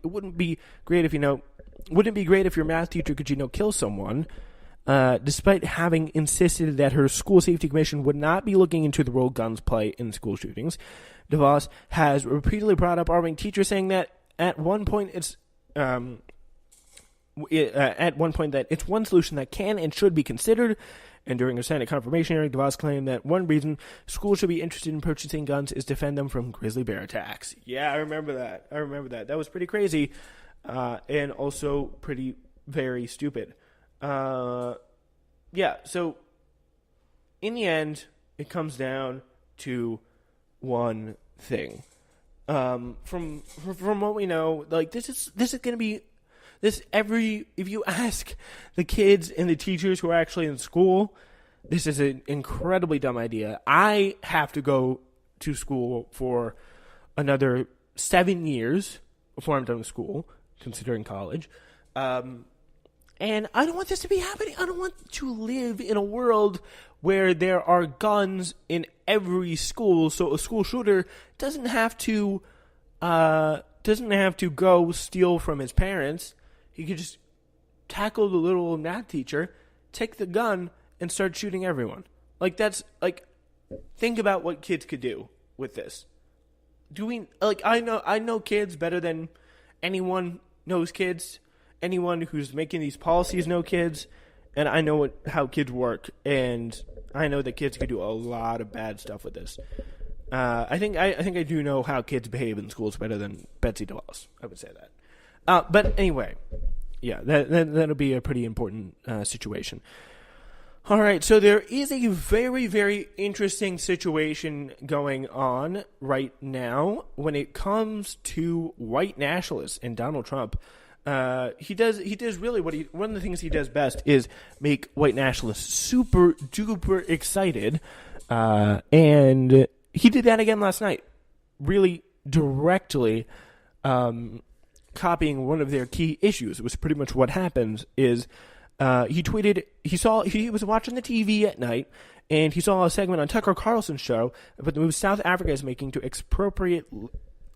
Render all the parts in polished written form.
it wouldn't be great if your math teacher could, kill someone, despite having insisted that her school safety commission would not be looking into the role guns play in school shootings. DeVos has repeatedly brought up arming teachers, saying that at one point that it's one solution that can and should be considered. And during a Senate confirmation hearing, DeVos claimed that one reason schools should be interested in purchasing guns is to defend them from grizzly bear attacks. Yeah, I remember that. That was pretty crazy, and also very stupid. So in the end, it comes down to one thing. From what we know, like this is going to be if you ask the kids and the teachers who are actually in school, this is an incredibly dumb idea. I have to go to school for another 7 years before I'm done with school, considering college. And I don't want this to be happening. I don't want to live in a world where there are guns in every school, so a school shooter doesn't have to go steal from his parents. He could just tackle the little math teacher, take the gun, and start shooting everyone. Think about what kids could do with this. I know kids better than anyone knows kids. Anyone who's making these policies know kids, and I know how kids work, and I know that kids could do a lot of bad stuff with this. I think I do know how kids behave in schools better than Betsy DeVos. I would say that. But anyway, yeah, that'll be a pretty important situation. All right, so there is a very, very interesting situation going on right now when it comes to white nationalists and Donald Trump. He does really one of the things he does best is make white nationalists super duper excited, and he did that again last night, really directly copying one of their key issues. It was pretty much what happens is he tweeted he was watching the TV at night and he saw a segment on Tucker Carlson's show about the move South Africa is making to expropriate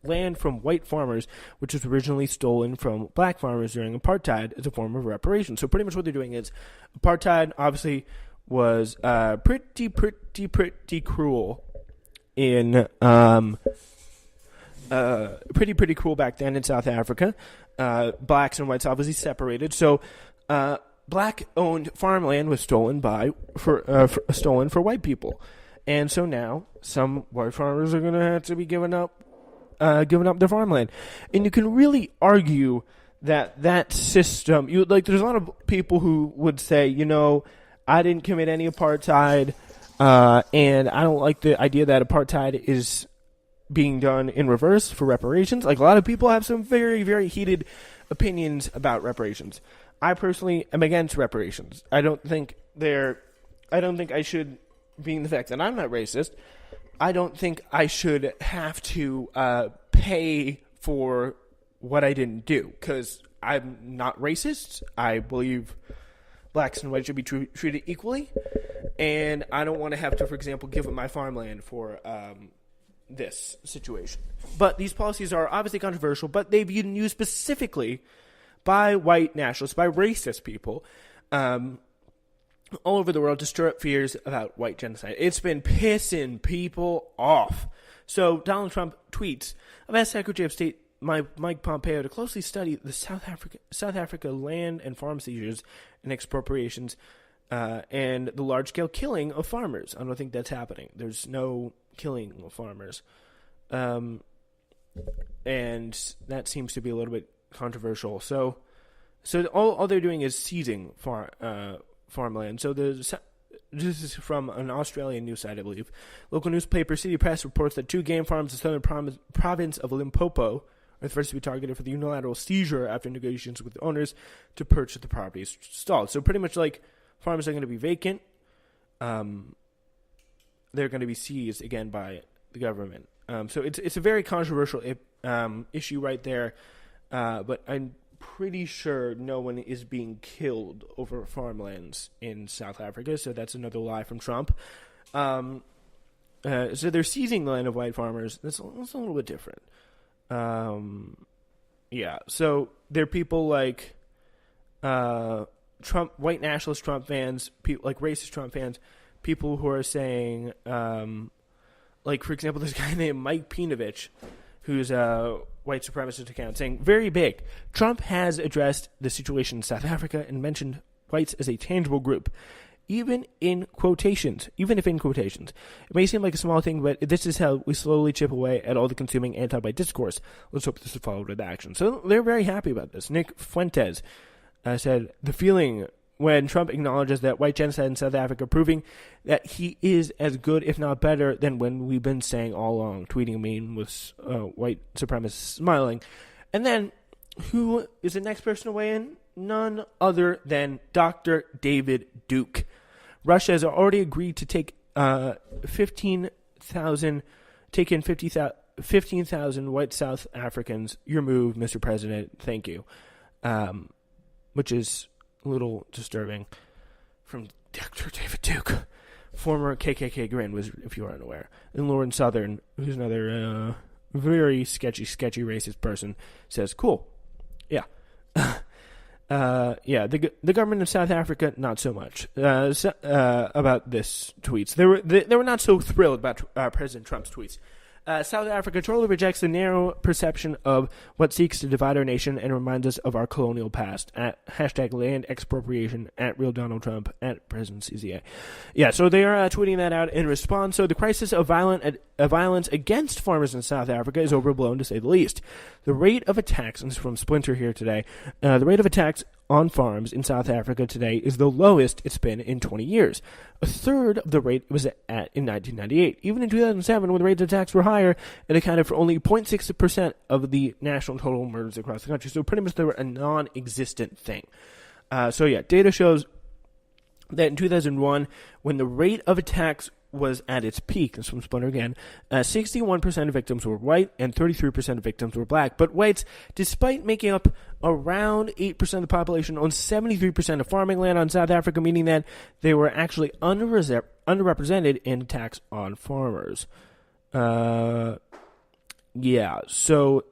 land from white farmers, which was originally stolen from black farmers during apartheid as a form of reparations. So pretty much what they're doing is apartheid obviously was pretty cruel in pretty cruel back then in South Africa. Blacks and whites obviously separated. So black-owned farmland was stolen for white people, and so now some white farmers are going to have to be giving up their farmland. And you can really argue that system. There's a lot of people who would say, I didn't commit any apartheid, and I don't like the idea that apartheid is being done in reverse for reparations. Like, a lot of people have some very, very heated opinions about reparations. I personally am against reparations. I don't think I should, being the fact that I'm not racist, I don't think I should have to pay for what I didn't do, because I'm not racist. I believe blacks and whites should be treated equally, and I don't want to have to, for example, give up my farmland for this situation. But these policies are obviously controversial, but they've been used specifically by white nationalists, by racist people, all over the world to stir up fears about white genocide. It's been pissing people off. So Donald Trump tweets, I've asked Secretary of State Mike Pompeo to closely study the South Africa land and farm seizures and expropriations and the large-scale killing of farmers. I don't think that's happening. There's no killing of farmers. And that seems to be a little bit controversial. So all they're doing is seizing farmland. So this is from an Australian news site, I believe. Local newspaper City Press reports that 2 game farms in the southern province of Limpopo are the first to be targeted for the unilateral seizure after negotiations with the owners to purchase the properties stalled. So pretty much like farms are going to be vacant. They're going to be seized again by the government. So it's a very controversial issue right there. But I'm pretty sure no one is being killed over farmlands in South Africa. So that's another lie from Trump. So they're seizing the land of white farmers. That's a little bit different. Yeah. So there are people like Trump, white nationalist Trump fans, people like racist Trump fans, people who are saying, like, for example, this guy named Mike Pinovich, who's a white supremacist account, saying, very big, Trump has addressed the situation in South Africa and mentioned whites as a tangible group, even if in quotations. It may seem like a small thing, but this is how we slowly chip away at all the consuming anti-white discourse. Let's hope this is followed with action. So they're very happy about this. Nick Fuentes said, the feeling when Trump acknowledges that white genocide in South Africa, proving that he is as good, if not better, than when we've been saying all along, tweeting a meme with white supremacists smiling. And then, who is the next person to weigh in? None other than Dr. David Duke. Russia has already agreed to take 15,000 white South Africans. Your move, Mr. President. Thank you. Which is a little disturbing. From Dr. David Duke, former KKK Grin, was, if you are unaware. And Lauren Southern, who's another very sketchy racist person, says, cool. Yeah. The government of South Africa, not so much about this tweets. They were not so thrilled about President Trump's tweets. South Africa totally rejects the narrow perception of what seeks to divide our nation and reminds us of our colonial past. At hashtag land expropriation, at real Donald Trump, at President CZA. Yeah, so they are tweeting that out in response. So the crisis of violence against farmers in South Africa is overblown, to say the least. The rate of attacks, and this is from Splinter here today, the rate of attacks on farms in South Africa today is the lowest it's been in 20 years. A third of the rate was at in 1998. Even in 2007, when the rates of attacks were higher, it accounted for only 0.6% of the national total murders across the country. So pretty much they were a non-existent thing. Data shows that in 2001, when the rate of attacks was at its peak, this from Splinter again, 61% of victims were white and 33% of victims were black. But whites, despite making up around 8% of the population, owned 73% of farming land on South Africa, meaning that they were actually underrepresented in attacks on farmers. So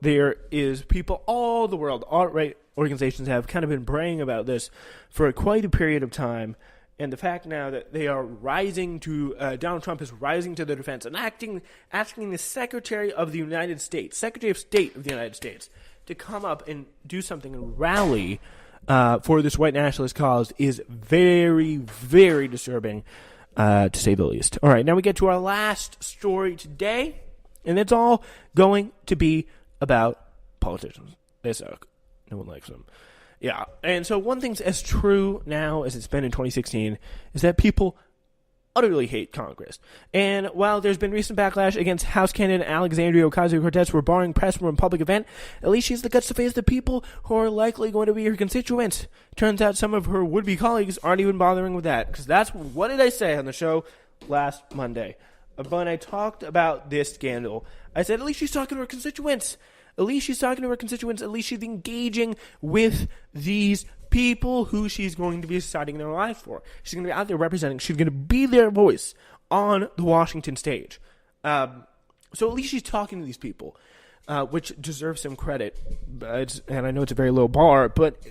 there is people all over the world, alt-right organizations have kind of been braying about this for quite a period of time. And the fact now that they are rising to, Donald Trump is rising to the defense and asking the Secretary of the United States, Secretary of State of the United States, to come up and do something and rally for this white nationalist cause is very, very disturbing, to say the least. All right, now we get to our last story today, and it's all going to be about politicians. They suck. No one likes them. Yeah, and so one thing's as true now as it's been in 2016 is that people utterly hate Congress. And while there's been recent backlash against House candidate Alexandria Ocasio-Cortez for barring press from a public event, at least she has the guts to face the people who are likely going to be her constituents. Turns out some of her would-be colleagues aren't even bothering with that, because that's what did I say on the show last Monday? When I talked about this scandal, I said at least she's talking to her constituents. At least she's talking to her constituents. At least she's engaging with these people who she's going to be deciding their lives for. She's going to be out there representing. She's going to be their voice on the Washington stage. So at least she's talking to these people, which deserves some credit. And I know it's a very low bar, but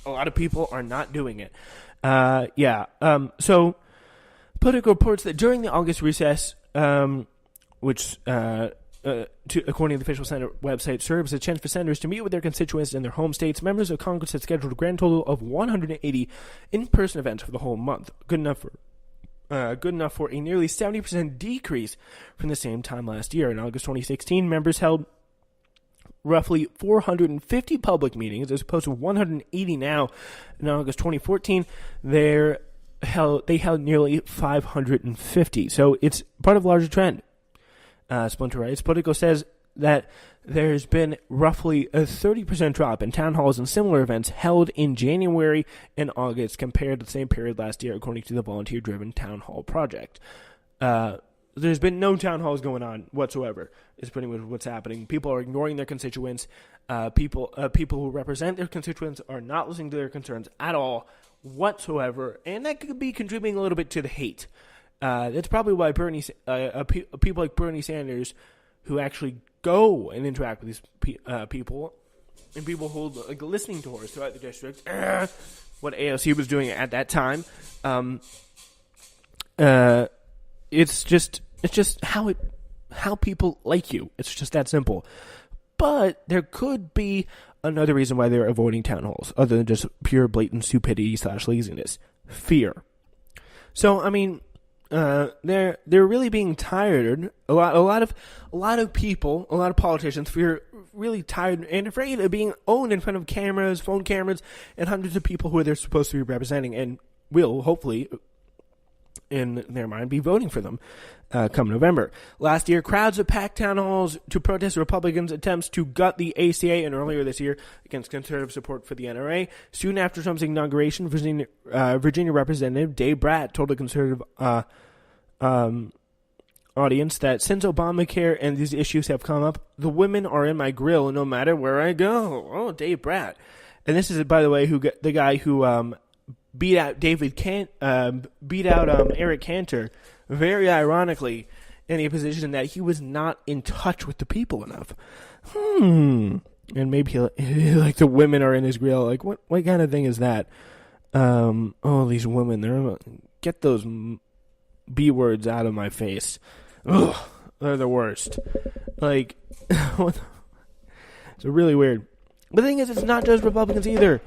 a lot of people are not doing it. So Politico reports that during the August recess, which according to the official Senate website, serves as a chance for senators to meet with their constituents in their home states. Members of Congress had scheduled a grand total of 180 in-person events for the whole month. Good enough for a nearly 70% decrease from the same time last year. In August 2016, members held roughly 450 public meetings as opposed to 180 now. In August 2014, they held nearly 550. So it's part of a larger trend. Splinter writes, Politico says that there's been roughly a 30% drop in town halls and similar events held in January and August compared to the same period last year, according to the volunteer-driven town hall project. There's been no town halls going on whatsoever, is pretty much what's happening. People are ignoring their constituents. People who represent their constituents are not listening to their concerns at all whatsoever, and that could be contributing a little bit to the hate. That's probably why people like Bernie Sanders, who actually go and interact with these people, and people hold like listening tours throughout the district. What AOC was doing at that time. It's just how people like you. It's just that simple. But there could be another reason why they're avoiding town halls, other than just pure blatant stupidity / laziness. Fear. So I mean, they're really being tired. A lot of people, a lot of politicians feel really tired and afraid of being owned in front of cameras, phone cameras, and hundreds of people who they're supposed to be representing, and will hopefully, in their mind, be voting for them come November. Last year, crowds have packed town halls to protest Republicans' attempts to gut the ACA, and earlier this year against conservative support for the NRA. Soon after Trump's inauguration, Virginia Representative Dave Bratt told a conservative audience that since Obamacare and these issues have come up, the women are in my grill no matter where I go. Oh, Dave Bratt. And this is, by the way, the guy who beat out Eric Cantor, very ironically, in a position that he was not in touch with the people enough. And maybe like the women are in his grill. Like, what kind of thing is that? Oh, these women, get those B words out of my face. Ugh, they're the worst. Like, it's really weird. But the thing is, it's not just Republicans either.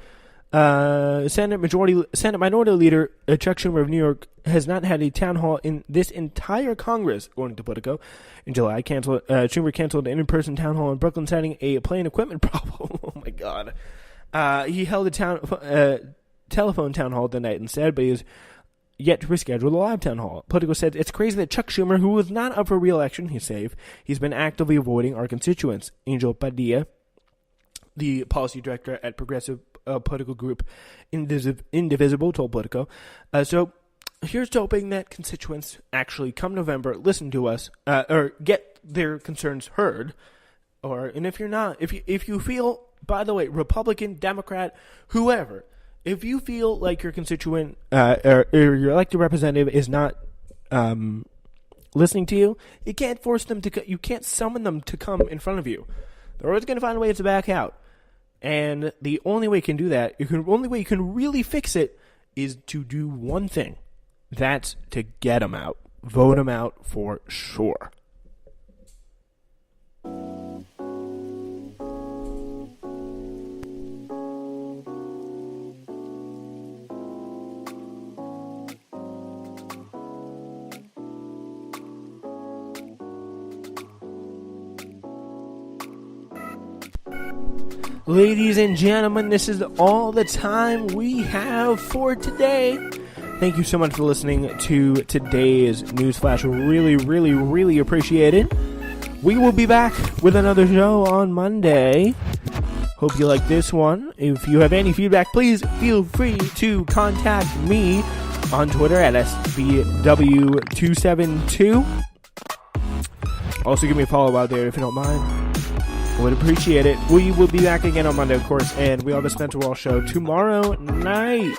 Senate Minority Leader Chuck Schumer of New York has not had a town hall in this entire Congress, according to Politico. In July, Schumer canceled an in-person town hall in Brooklyn, citing a plane equipment problem. Oh my God! He held a telephone town hall the night instead, but he is yet to reschedule the live town hall. Politico said it's crazy that Chuck Schumer, who was not up for re-election, he's safe. He's been actively avoiding our constituents. Angel Padilla, the policy director at Progressive political group Indivisible, told Politico. So here's to hoping that constituents actually come November listen to us or get their concerns heard. And if you're not, if you feel, by the way, Republican, Democrat, whoever, if you feel like your constituent or your elected representative is not listening to you, you can't force them to. You can't summon them to come in front of you. They're always going to find a way to back out. And the only way you can do that, only way you can really fix it, is to do one thing. That's to get them out. Vote them out for sure. Ladies and gentlemen, this is all the time we have for today. Thank you so much for listening to today's News Flash. Really, really, really appreciate it. We will be back with another show on Monday. Hope you like this one. If you have any feedback, please feel free to contact me on Twitter at SBW272. Also, give me a follow out there if you don't mind. Would appreciate it. We will be back again on Monday, of course, and we have a Spencer Walsh show tomorrow night.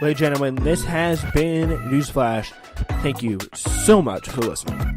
Ladies and gentlemen, this has been Newsflash. Thank you so much for listening.